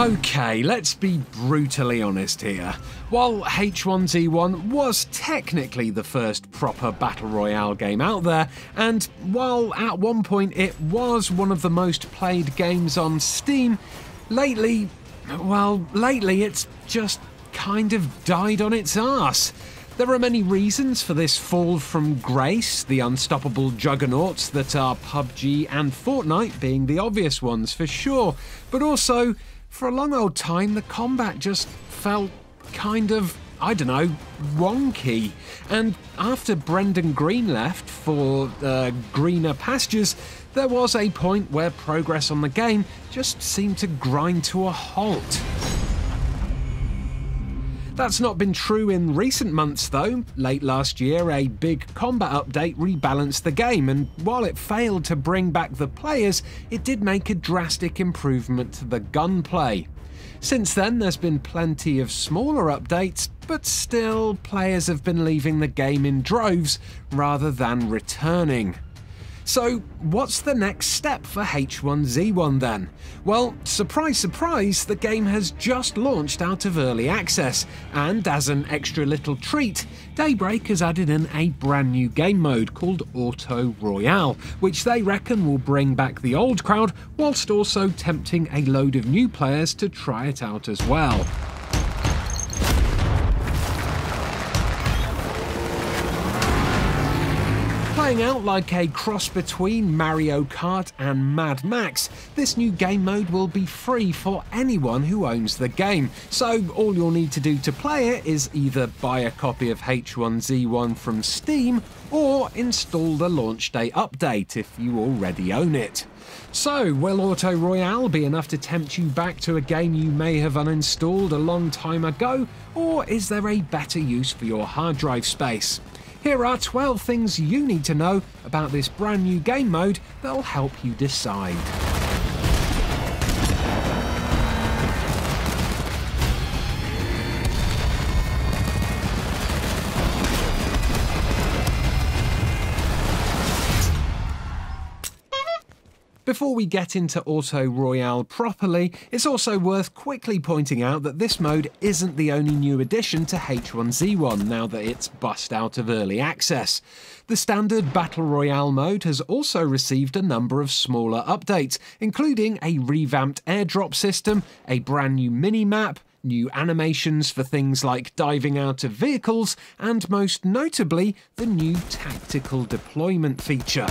Okay, let's be brutally honest here. While H1Z1 was technically the first proper Battle Royale game out there, and while at one point it was one of the most played games on Steam, lately it's just kind of died on its arse. There are many reasons for this fall from grace, the unstoppable juggernauts that are PUBG and Fortnite being the obvious ones for sure, but also, for a long old time, the combat just felt kind of, I don't know, wonky. And after Brendan Green left for greener pastures, there was a point where progress on the game just seemed to grind to a halt. That's not been true in recent months though. Late last year, a big combat update rebalanced the game, and while it failed to bring back the players, it did make a drastic improvement to the gunplay. Since then, there's been plenty of smaller updates, but still, players have been leaving the game in droves rather than returning. So, what's the next step for H1Z1 then? Well, surprise surprise, the game has just launched out of early access, and as an extra little treat, Daybreak has added in a brand new game mode called Auto Royale, which they reckon will bring back the old crowd, whilst also tempting a load of new players to try it out as well. Playing out like a cross between Mario Kart and Mad Max, this new game mode will be free for anyone who owns the game, so all you'll need to do to play it is either buy a copy of H1Z1 from Steam or install the launch day update if you already own it. So, will Auto Royale be enough to tempt you back to a game you may have uninstalled a long time ago, or is there a better use for your hard drive space? Here are 12 things you need to know about this brand new game mode that'll help you decide. Before we get into Auto Royale properly, it's also worth quickly pointing out that this mode isn't the only new addition to H1Z1 now that it's bust out of early access. The standard Battle Royale mode has also received a number of smaller updates, including a revamped airdrop system, a brand new mini-map, new animations for things like diving out of vehicles, and most notably, the new tactical deployment feature.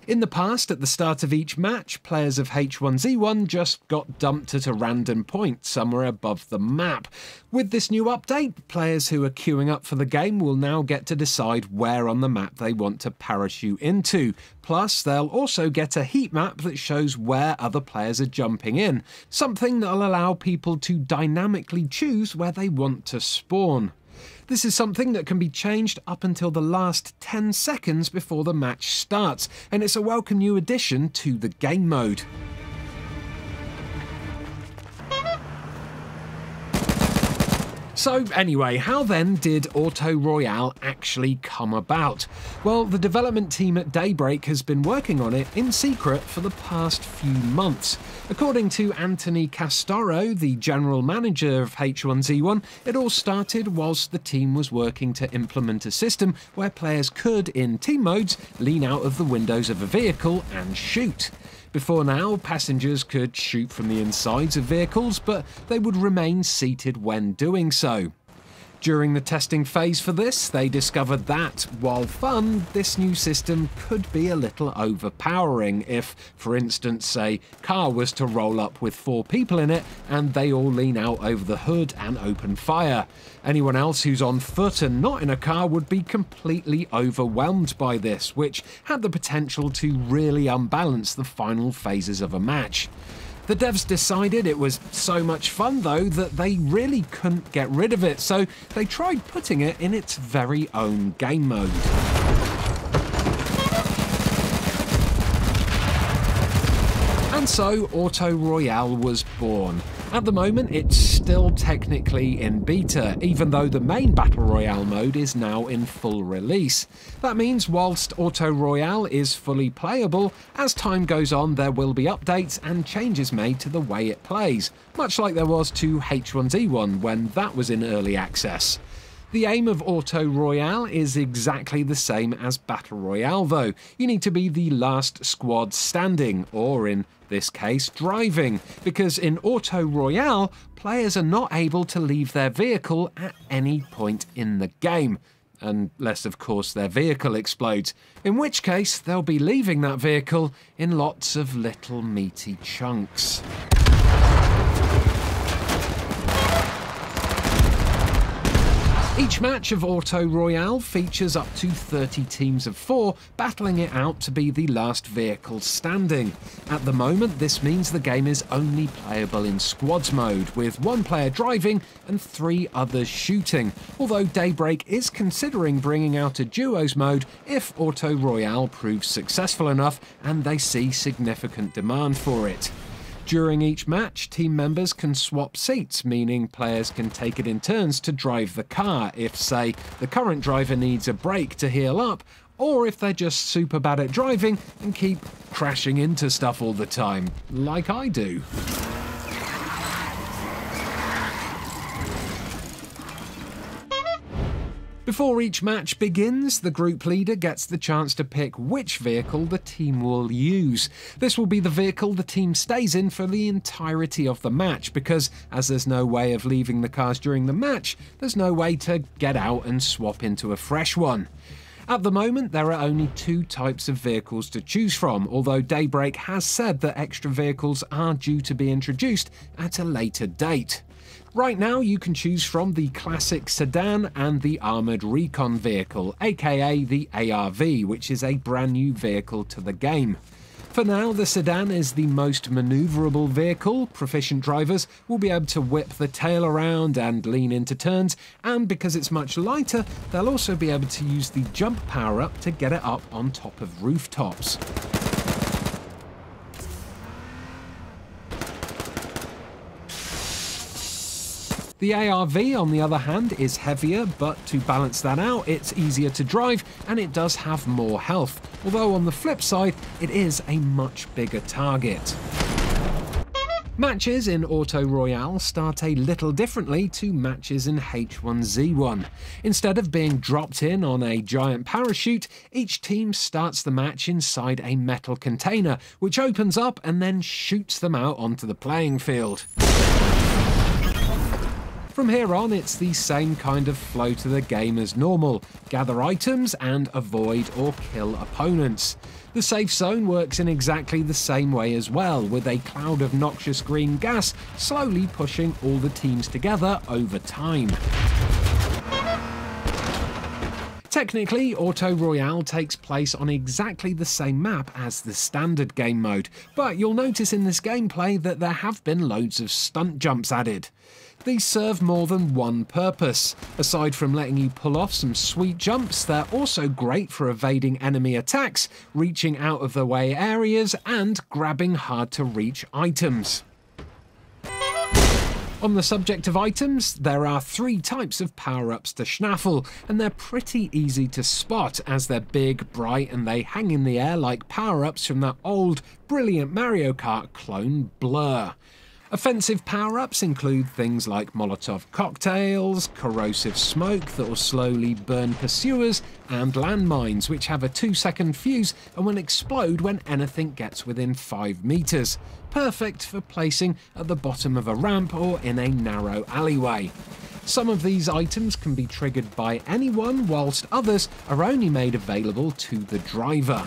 In the past, at the start of each match, players of H1Z1 just got dumped at a random point somewhere above the map. With this new update, players who are queuing up for the game will now get to decide where on the map they want to parachute into. Plus, they'll also get a heat map that shows where other players are jumping in, something that'll allow people to dynamically choose where they want to spawn. This is something that can be changed up until the last 10 seconds before the match starts, and it's a welcome new addition to the game mode. So anyway, how then did Auto Royale actually come about? Well, the development team at Daybreak has been working on it in secret for the past few months. According to Anthony Castoro, the general manager of H1Z1, it all started whilst the team was working to implement a system where players could, in team modes, lean out of the windows of a vehicle and shoot. Before now, passengers could shoot from the insides of vehicles, but they would remain seated when doing so. During the testing phase for this, they discovered that, while fun, this new system could be a little overpowering if, for instance, a car was to roll up with 4 people in it and they all lean out over the hood and open fire. Anyone else who's on foot and not in a car would be completely overwhelmed by this, which had the potential to really unbalance the final phases of a match. The devs decided it was so much fun though that they really couldn't get rid of it, so they tried putting it in its very own game mode. And so Auto Royale was born. At the moment, it's still technically in beta, even though the main Battle Royale mode is now in full release. That means whilst Auto Royale is fully playable, as time goes on there will be updates and changes made to the way it plays, much like there was to H1Z1 when that was in early access. The aim of Auto Royale is exactly the same as Battle Royale though. You need to be the last squad standing, or in this case, driving, because in Auto Royale, players are not able to leave their vehicle at any point in the game. Unless, of course, their vehicle explodes, in which case they'll be leaving that vehicle in lots of little meaty chunks. Each match of Auto Royale features up to 30 teams of 4 battling it out to be the last vehicle standing. At the moment, this means the game is only playable in squads mode, with 1 player driving and 3 others shooting, although Daybreak is considering bringing out a duos mode if Auto Royale proves successful enough and they see significant demand for it. During each match, team members can swap seats, meaning players can take it in turns to drive the car if, say, the current driver needs a break to heal up, or if they're just super bad at driving and keep crashing into stuff all the time, like I do. Before each match begins, the group leader gets the chance to pick which vehicle the team will use. This will be the vehicle the team stays in for the entirety of the match, because as there's no way of leaving the cars during the match, there's no way to get out and swap into a fresh one. At the moment, there are only 2 types of vehicles to choose from, although Daybreak has said that extra vehicles are due to be introduced at a later date. Right now, you can choose from the classic sedan and the armoured recon vehicle, aka the ARV, which is a brand new vehicle to the game. For now, the sedan is the most manoeuvrable vehicle. Proficient drivers will be able to whip the tail around and lean into turns, and because it's much lighter, they'll also be able to use the jump power-up to get it up on top of rooftops. The ARV, on the other hand, is heavier, but to balance that out, it's easier to drive and it does have more health, although on the flip side, it is a much bigger target. Matches in Auto Royale start a little differently to matches in H1Z1. Instead of being dropped in on a giant parachute, each team starts the match inside a metal container, which opens up and then shoots them out onto the playing field. From here on, it's the same kind of flow to the game as normal. Gather items and avoid or kill opponents. The safe zone works in exactly the same way as well, with a cloud of noxious green gas slowly pushing all the teams together over time. Technically, Auto Royale takes place on exactly the same map as the standard game mode, but you'll notice in this gameplay that there have been loads of stunt jumps added. These serve more than one purpose. Aside from letting you pull off some sweet jumps, they're also great for evading enemy attacks, reaching out of the way areas, and grabbing hard to reach items. On the subject of items, there are 3 types of power-ups to schnaffle, and they're pretty easy to spot as they're big, bright, and they hang in the air like power-ups from that old, brilliant Mario Kart clone Blur. Offensive power-ups include things like Molotov cocktails, corrosive smoke that will slowly burn pursuers, and landmines, which have a 2-second fuse and will explode when anything gets within 5 meters. Perfect for placing at the bottom of a ramp or in a narrow alleyway. Some of these items can be triggered by anyone, whilst others are only made available to the driver.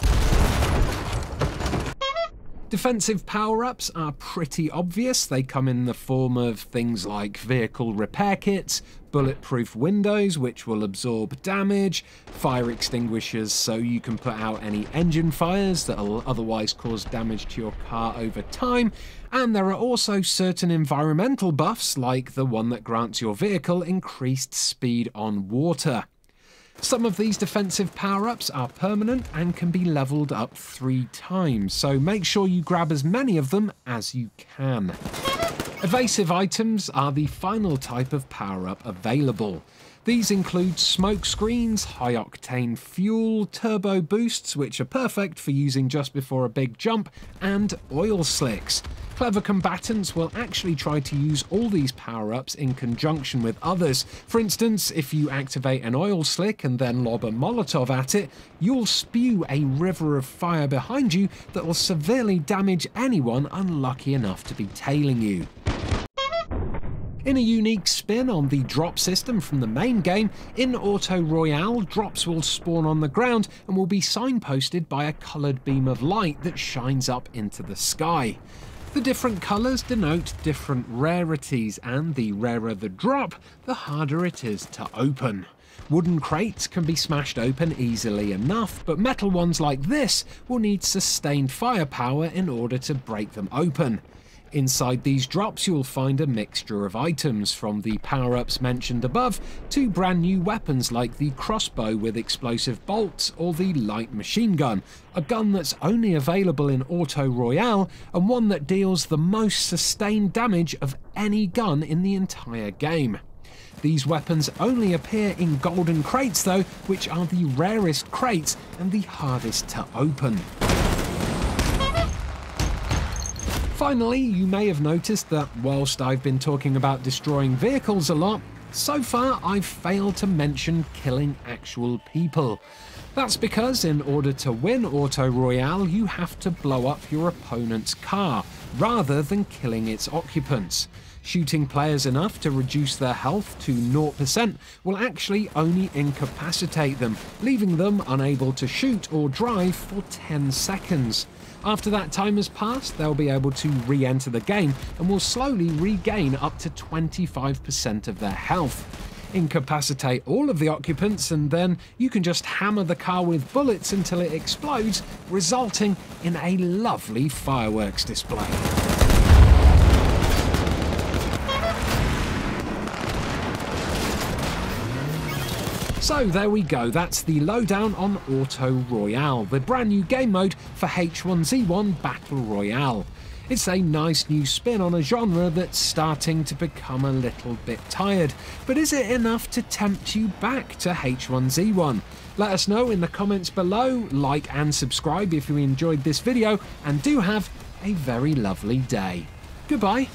Defensive power-ups are pretty obvious. They come in the form of things like vehicle repair kits, bulletproof windows which will absorb damage, fire extinguishers so you can put out any engine fires that will otherwise cause damage to your car over time, and there are also certain environmental buffs like the one that grants your vehicle increased speed on water. Some of these defensive power-ups are permanent and can be leveled up 3 times, so make sure you grab as many of them as you can. Evasive items are the final type of power-up available. These include smoke screens, high-octane fuel, turbo boosts, which are perfect for using just before a big jump, and oil slicks. Clever combatants will actually try to use all these power-ups in conjunction with others. For instance, if you activate an oil slick and then lob a Molotov at it, you'll spew a river of fire behind you that will severely damage anyone unlucky enough to be tailing you. In a unique spin on the drop system from the main game, in Auto Royale, drops will spawn on the ground and will be signposted by a coloured beam of light that shines up into the sky. The different colours denote different rarities, and the rarer the drop, the harder it is to open. Wooden crates can be smashed open easily enough, but metal ones like this will need sustained firepower in order to break them open. Inside these drops you'll find a mixture of items, from the power-ups mentioned above to brand new weapons like the crossbow with explosive bolts or the light machine gun, a gun that's only available in Auto Royale and one that deals the most sustained damage of any gun in the entire game. These weapons only appear in golden crates though, which are the rarest crates and the hardest to open. Finally, you may have noticed that whilst I've been talking about destroying vehicles a lot, so far I've failed to mention killing actual people. That's because in order to win Auto Royale, you have to blow up your opponent's car, rather than killing its occupants. Shooting players enough to reduce their health to 0% will actually only incapacitate them, leaving them unable to shoot or drive for 10 seconds. After that time has passed, they'll be able to re-enter the game and will slowly regain up to 25% of their health. Incapacitate all of the occupants and then you can just hammer the car with bullets until it explodes, resulting in a lovely fireworks display. So there we go, that's the lowdown on Auto Royale, the brand new game mode for H1Z1 Battle Royale. It's a nice new spin on a genre that's starting to become a little bit tired, but is it enough to tempt you back to H1Z1? Let us know in the comments below, like and subscribe if you enjoyed this video, and do have a very lovely day. Goodbye.